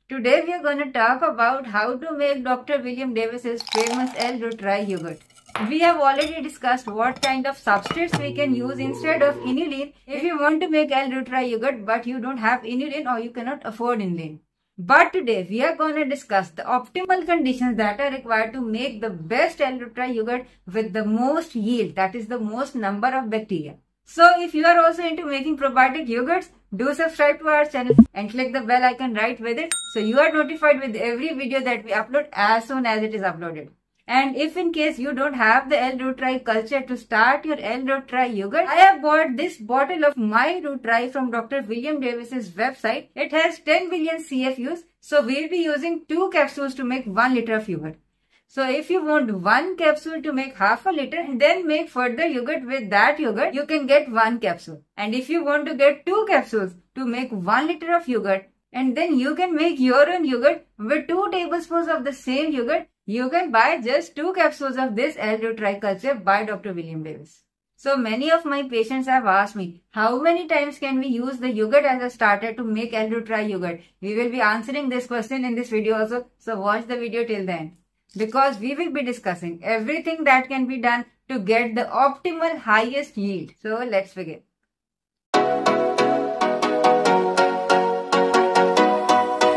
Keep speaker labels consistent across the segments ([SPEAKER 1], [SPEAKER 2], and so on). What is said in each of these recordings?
[SPEAKER 1] Today we are going to talk about how to make Dr. William Davis's famous L-Reuteri yogurt. We have already discussed what kind of substrates we can use instead of inulin if you want to make L-Reuteri yogurt but you don't have inulin or you cannot afford inulin. But today we are going to discuss the optimal conditions that are required to make the best L-Reuteri yogurt with the most yield, that is the most number of bacteria. So if you are also into making probiotic yogurts, do subscribe to our channel and click the bell icon right with it so you are notified with every video that we upload as soon as it is uploaded. And if in case you don't have the L-Reuteri culture to start your L-Reuteri yogurt, I have bought this bottle of My Reuteri from Dr. William Davis's website. It has 10 billion CFUs, so we'll be using 2 capsules to make 1 liter of yogurt. So if you want 1 capsule to make half a liter and then make further yogurt with that yogurt, you can get 1 capsule. And if you want to get 2 capsules to make 1 liter of yogurt and then you can make your own yogurt with 2 tablespoons of the same yogurt, you can buy just 2 capsules of this L-Reuteri culture by Dr. William Davis. So many of my patients have asked me, how many times can we use the yogurt as a starter to make L-Reuteri yogurt? We will be answering this question in this video also, so watch the video till the end. Because we will be discussing everything that can be done to get the optimal highest yield. So let's begin.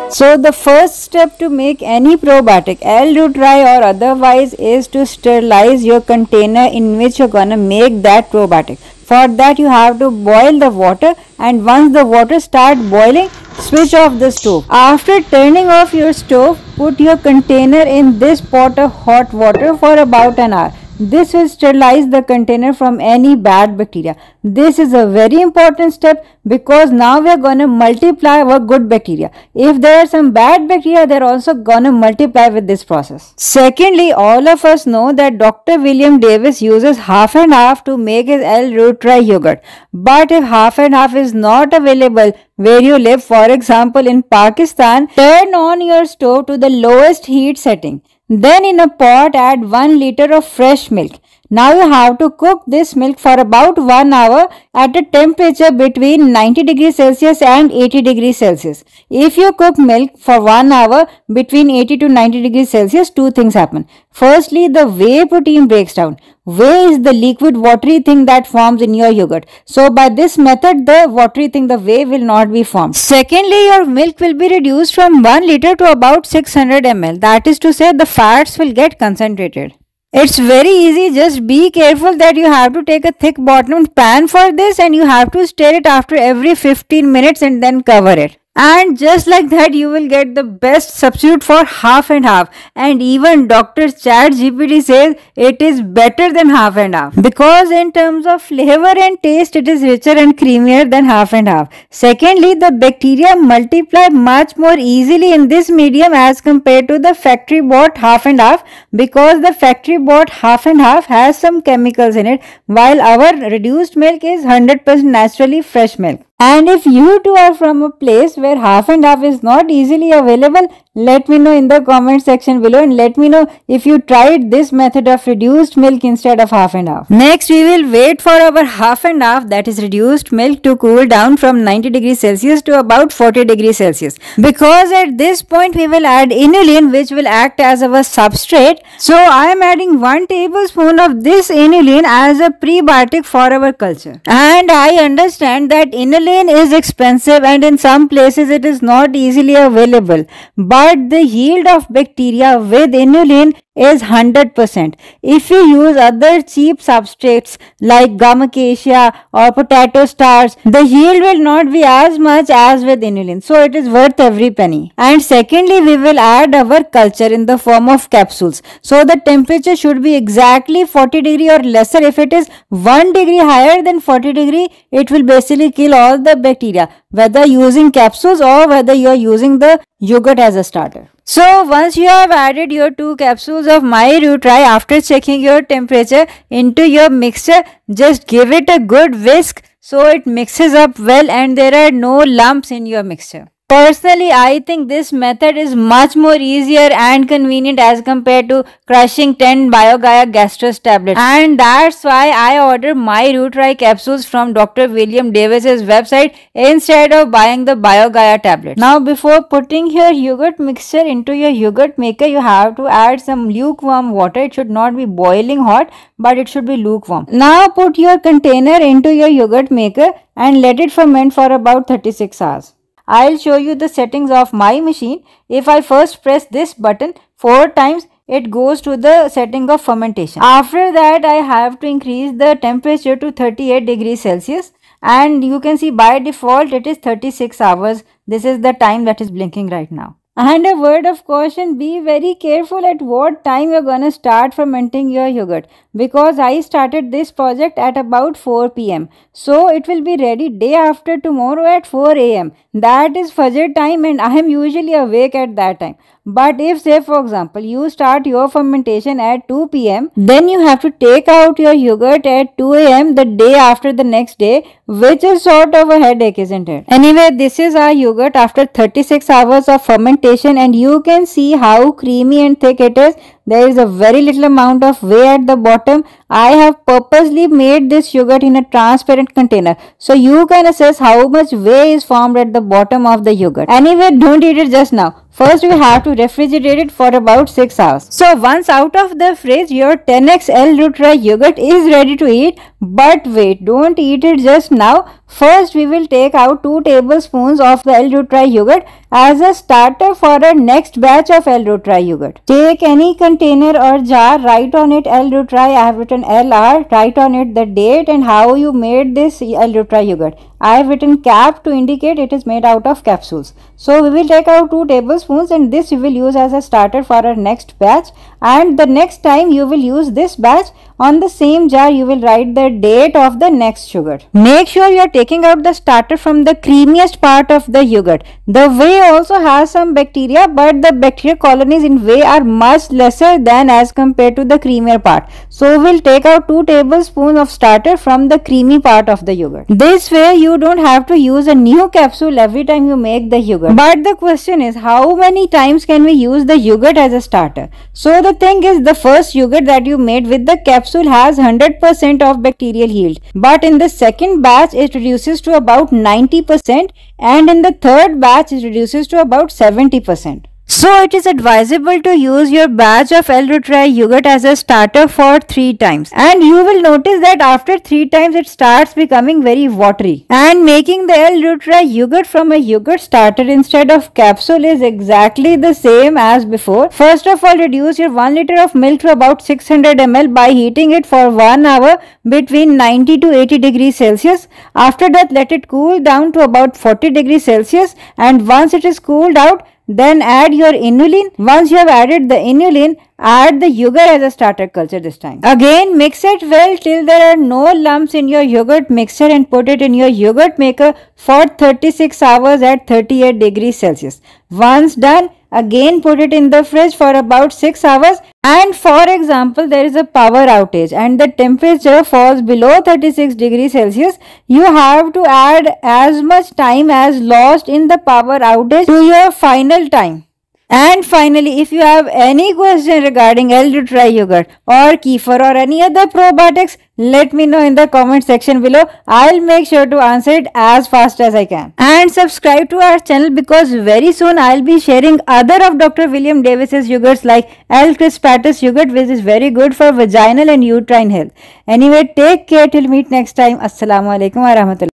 [SPEAKER 1] So the first step to make any probiotic, L-Reuteri or otherwise, is to sterilize your container in which you're gonna make that probiotic. For that you have to boil the water, and once the water starts boiling, switch off the stove. After turning off your stove, put your container in this pot of hot water for about an hour. This will sterilize the container from any bad bacteria. This is a very important step because now we are going to multiply our good bacteria. If there are some bad bacteria, they are also going to multiply with this process. Secondly, all of us know that Dr. William Davis uses half and half to make his L-Reuteri yogurt. But if half and half is not available where you live, for example in Pakistan, turn on your stove to the lowest heat setting. Then in a pot add 1 liter of fresh milk. Now you have to cook this milk for about 1 hour at a temperature between 90 degrees Celsius and 80 degrees Celsius. If you cook milk for 1 hour between 80 to 90 degrees Celsius, 2 things happen. Firstly, the whey protein breaks down. Whey is the liquid watery thing that forms in your yogurt. So by this method, the watery thing, the whey, will not be formed. Secondly, your milk will be reduced from 1 liter to about 600 ml. That is to say, the fats will get concentrated. It's very easy, just be careful that you have to take a thick bottomed pan for this and you have to stir it after every 15 minutes and then cover it. And just like that, you will get the best substitute for half and half. And even Dr. ChatGPT says it is better than half and half. Because in terms of flavor and taste, it is richer and creamier than half and half. Secondly, the bacteria multiply much more easily in this medium as compared to the factory bought half and half. Because the factory bought half and half has some chemicals in it, while our reduced milk is 100% naturally fresh milk. And if you too are from a place where half and half is not easily available, let me know in the comment section below and let me know if you tried this method of reduced milk instead of half and half. Next, we will wait for our half and half, that is reduced milk, to cool down from 90 degrees Celsius to about 40 degrees Celsius. Because at this point we will add inulin, which will act as our substrate. So I am adding 1 tablespoon of this inulin as a prebiotic for our culture. And I understand that inulin is expensive and in some places it is not easily available. But the yield of bacteria with inulin is 100%. If you use other cheap substrates like gum acacia or potato starch, the yield will not be as much as with inulin. So it is worth every penny. And secondly, we will add our culture in the form of capsules. So the temperature should be exactly 40 degree or lesser. If it is 1 degree higher than 40 degree, it will basically kill all the bacteria, whether using capsules or whether you are using the yogurt as a starter. So once you have added your 2 capsules of My Reuteri after checking your temperature into your mixture, just give it a good whisk so it mixes up well and there are no lumps in your mixture. Personally, I think this method is much more easier and convenient as compared to crushing 10 BioGaia Gastrus tablets. And that's why I order my RooTri capsules from Dr. William Davis's website instead of buying the BioGaia tablet. Now, before putting your yogurt mixture into your yogurt maker, you have to add some lukewarm water. It should not be boiling hot, but it should be lukewarm. Now, put your container into your yogurt maker and let it ferment for about 36 hours. I'll show you the settings of my machine. If I first press this button 4 times, it goes to the setting of fermentation. After that, I have to increase the temperature to 38 degrees Celsius, and you can see by default it is 36 hours. This is the time that is blinking right now. And a word of caution, be very careful at what time you're gonna start fermenting your yogurt, because I started this project at about 4 p.m. So it will be ready day after tomorrow at 4 a.m. That is Fajr time and I am usually awake at that time. But if, say for example, you start your fermentation at 2 p.m., then you have to take out your yogurt at 2 a.m. the day after the next day, which is sort of a headache, isn't it? Anyway, this is our yogurt after 36 hours of fermentation, and you can see how creamy and thick it is. There is a very little amount of whey at the bottom. I have purposely made this yogurt in a transparent container, so you can assess how much whey is formed at the bottom of the yogurt. Anyway, don't eat it just now. First, we have to refrigerate it for about 6 hours. So once out of the fridge, your 10x L-RooTri yogurt is ready to eat. But wait, don't eat it just now. First, we will take out 2 tablespoons of the L-RooTri yogurt as a starter for our next batch of L-RooTri yogurt. Take any container or jar, write on it L-RooTri. I have written LR, write on it the date and how you made this L-RooTri yogurt. I have written cap to indicate it is made out of capsules. So we will take out 2 tablespoons and this we will use as a starter for our next batch. And the next time you will use this batch, on the same jar you will write the date of the next yogurt. Make sure you are taking out the starter from the creamiest part of the yogurt. The whey also has some bacteria, but the bacteria colonies in whey are much lesser than as compared to the creamier part. So we will take out 2 tablespoons of starter from the creamy part of the yogurt. This way you don't have to use a new capsule every time you make the yogurt. But the question is, how many times can we use the yogurt as a starter? So the thing is, the first yogurt that you made with the capsule has 100% of bacterial yield. But in the second batch, it reduces to about 90%, and in the third batch, it reduces to about 70%. So it is advisable to use your batch of L-RooTri yogurt as a starter for 3 times. And you will notice that after 3 times it starts becoming very watery. And making the L-RooTri yogurt from a yogurt starter instead of capsule is exactly the same as before. First of all, reduce your 1 liter of milk to about 600 ml by heating it for 1 hour between 90 to 80 degrees Celsius. After that, let it cool down to about 40 degrees Celsius, and once it is cooled out, then add your inulin. Once you have added the inulin, add the yogurt as a starter culture this time. Again, mix it well till there are no lumps in your yogurt mixture and put it in your yogurt maker for 36 hours at 38 degrees Celsius. Once done, again put it in the fridge for about 6 hours. And for example, there is a power outage and the temperature falls below 36 degrees Celsius, you have to add as much time as lost in the power outage to your final time. And finally, if you have any question regarding L-RooTri yogurt or kefir or any other probiotics, let me know in the comment section below. I'll make sure to answer it as fast as I can. And subscribe to our channel because very soon I'll be sharing other of Dr. William Davis's yogurts like L. crispatus yogurt, which is very good for vaginal and uterine health. Anyway, take care till meet next time. Assalamu alaikum wa rahmatullah.